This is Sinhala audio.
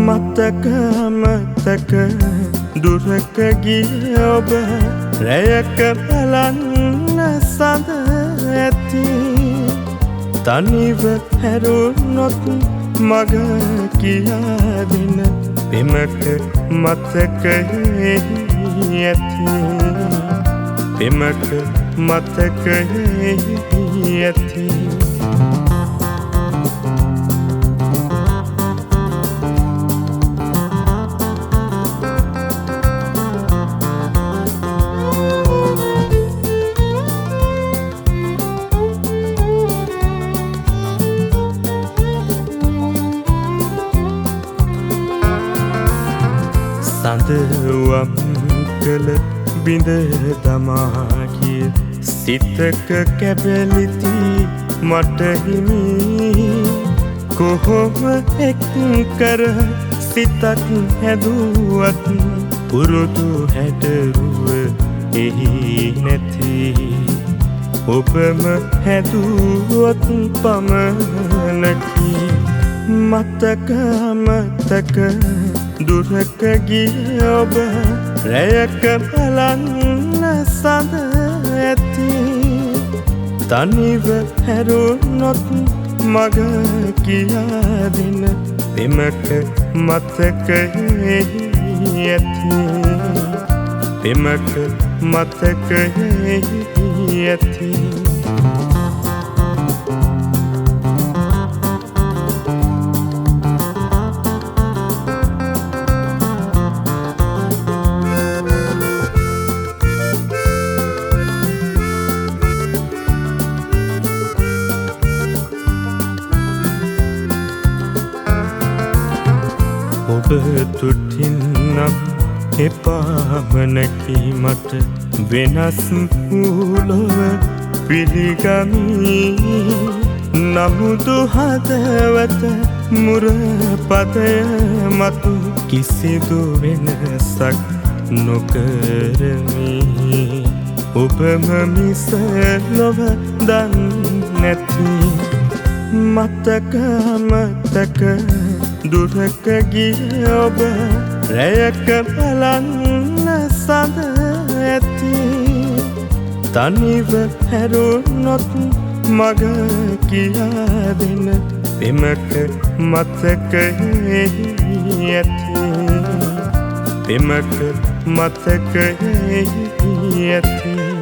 මතක මතක දුරක ගිය ඔබ රැයක බලන්න සඳ ඇති තනිව හැරුණොත් මග කියා දෙන පෙමක මතකයේ ඇති පෙමක මතකයේ ඇති සඳවම් කළ බිඳ දමා කිය සිතක කැබැලිති මට හිමි කොහොම එක් කර සිතක් හැදුවත් පුරුදු හැඩරුව එහි නැති ඔබම හැදුවත් පමණකි මතක මතක දුරක ගිය ඔබ රැයක බලන්න සඳ ඇති තනිව හැරුණොත් මග කියා දෙන පෙමක මතකයේ ඇති පෙමක මතකයේ ඇති ඔබ තුටින්නම් එපාමනකි මට වෙනස් වූලොව පිළිගමි නමුදු හදවත මුරපදය මතු කිසිදු වෙනසක් නොකරමි ඔබම මිස ලොව දන් නැති මතක මතක දුරක ගිය ඔබ රැයක බලන්න සඳ ඇති තනිව හැරුණොත් මග කියා දෙන පෙමක මතකයේ ඇති පෙමක මතකයේ ඇති